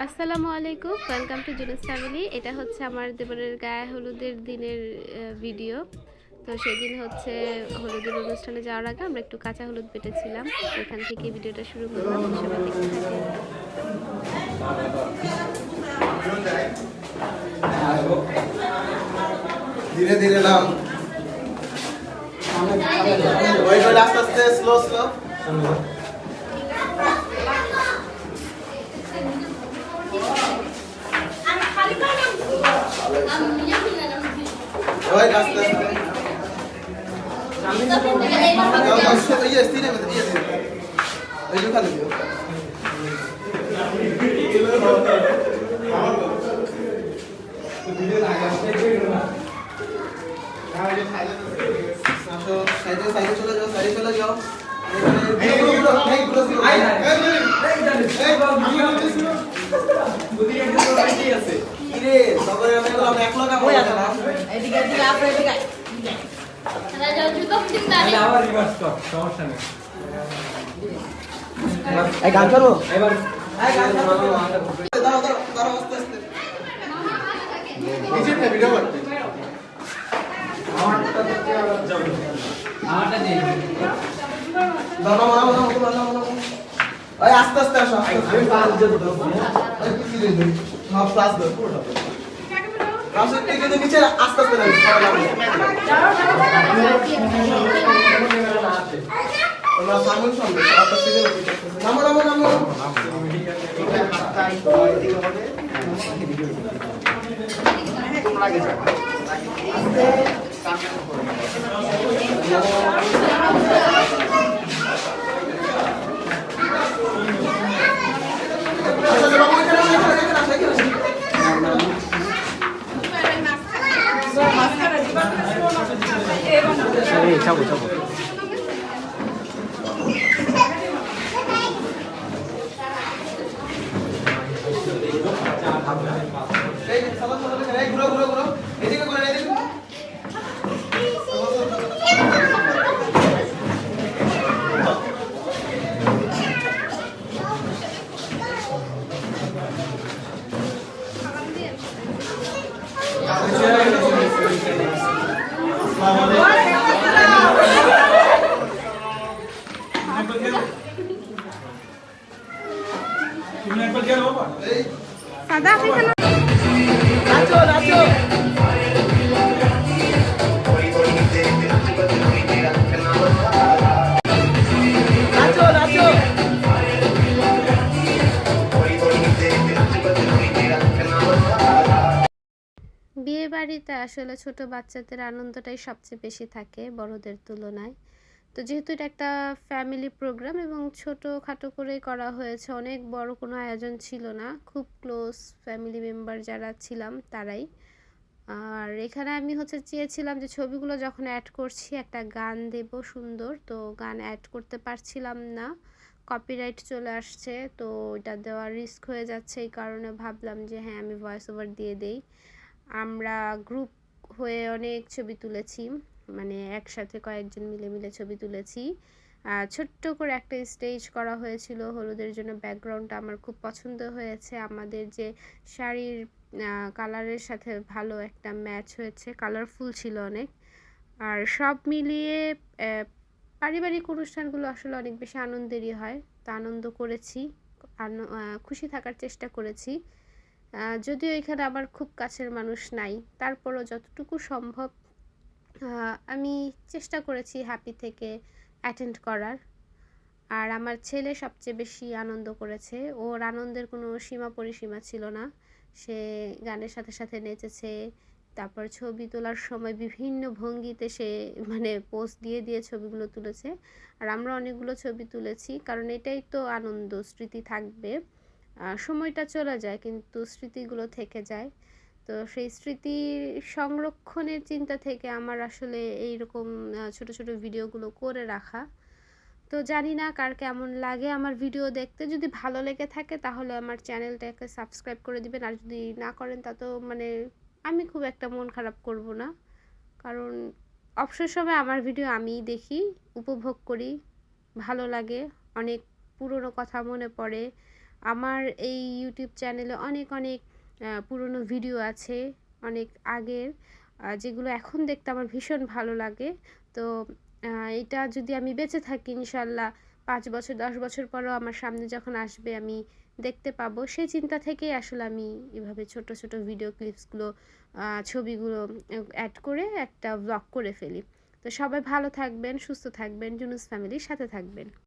আসসালামু আলাইকুম, welcome to জুনুস family. এটা হচ্ছে আমার দেবরের গায়ে হলুদের দিনের ভিডিও। তো সেদিন হচ্ছে হলুদের অনুষ্ঠানে যাওয়ার আগে আমরা একটু কাঁচা হলুদ বেটেছিলাম। এখান থেকে ভিডিওটা শুরু করলাম, সবাই দেখতে থাকেন। ধীরে ধীরে নাম, আস্তে আস্তে, স্লো স্লো। চলে যাও। গান করবো এবার। ভিডিও করতে আস্তে আস্তে আসো। নিচে আস্তে আস্তে নামো নামো নামো। যাবো যাবো সাদা খাইতে নাচো নাচো। বিয়ে বাড়িতে আসলে ছোট বাচ্চাদের আনন্দটাই সবচেয়ে বেশি থাকে বড়দের তুলনায়। তো যেহেতু এটা একটা ফ্যামিলি প্রোগ্রাম এবং ছোটোখাটো করেই করা হয়েছে, অনেক বড় কোনো আয়োজন ছিল না, খুব ক্লোজ ফ্যামিলি মেম্বার যারা ছিলাম তারাই। আর এখানে আমি হচ্ছে চেয়েছিলাম যে ছবিগুলো যখন অ্যাড করছি একটা গান দেব সুন্দর, তো গান অ্যাড করতে পারছিলাম না, কপিরাইট চলে আসছে, তো ওইটা দেওয়া রিস্ক হয়ে যাচ্ছে। এই কারণে ভাবলাম যে হ্যাঁ, আমি ভয়েস ওভার দিয়ে দেই। আমরা গ্রুপ হয়ে অনেক ছবি তুলেছি, মানে একসাথে কয়েকজন মিলে মিলে ছবি তুলেছি। ছোট্ট করে একটা স্টেজ করা হয়েছিল হলুদের জন্য। ব্যাকগ্রাউন্ডটা আমার খুব পছন্দ হয়েছে, আমাদের যে শাড়ির কালারের সাথে ভালো একটা ম্যাচ হয়েছে, কালারফুল ছিল অনেক। আর সব মিলিয়ে পারিবারিক অনুষ্ঠানগুলো আসলে অনেক বেশি আনন্দেরই হয়, তা আনন্দ করেছি, খুশি থাকার চেষ্টা করেছি। যদিও এখানে আমার খুব কাছের মানুষ নাই, তারপরও যতটুকু সম্ভব আমি চেষ্টা করেছি হ্যাপি থেকে অ্যাটেন্ড করার। আর আমার ছেলে সবচেয়ে বেশি আনন্দ করেছে, ওর আনন্দের কোনো সীমা পরিসীমা ছিল না। সে গানের সাথে সাথে নেচেছে, তারপর ছবি তোলার সময় বিভিন্ন ভঙ্গিতে সে মানে পোজ দিয়ে দিয়ে ছবিগুলো তুলেছে। আর আমরা অনেকগুলো ছবি তুলেছি, কারণ এটাই তো আনন্দ, স্মৃতি থাকবে। সময়টা চলে যায় কিন্তু স্মৃতিগুলো থেকে যায়। তো সেই স্মৃতি সংরক্ষণের চিন্তা থেকে আমার আসলে এইরকম ছোট ছোট ভিডিওগুলো করে রাখা। তো জানি না কার কেমন লাগে আমার ভিডিও দেখতে। যদি ভালো লেগে থাকে তাহলে আমার চ্যানেলটাকে সাবস্ক্রাইব করে দিবেন, আর যদি না করেন তা তো মানে আমি খুব একটা মন খারাপ করব না, কারণ অবসর সময় আমার ভিডিও আমিই দেখি, উপভোগ করি, ভালো লাগে, অনেক পুরনো কথা মনে পড়ে, আমার এই ইউটিউব চ্যানেলে অনেক অনেক পুরনো ভিডিও আছে অনেক আগের, যেগুলো এখন দেখতে আমার ভীষণ ভালো লাগে। তো এটা যদি আমি বেঁচে থাকি ইনশাল্লাহ 5 বছর 10 বছর পরেও আমার সামনে যখন আসবে আমি দেখতে পাবো, সেই চিন্তা থেকেই আসলে আমি এভাবে ছোট ছোট ভিডিও ক্লিপসগুলো ছবিগুলো অ্যাড করে একটা ব্লগ করে ফেলি। তো সবাই ভালো থাকবেন, সুস্থ থাকবেন, জুনুস ফ্যামিলির সাথে থাকবেন।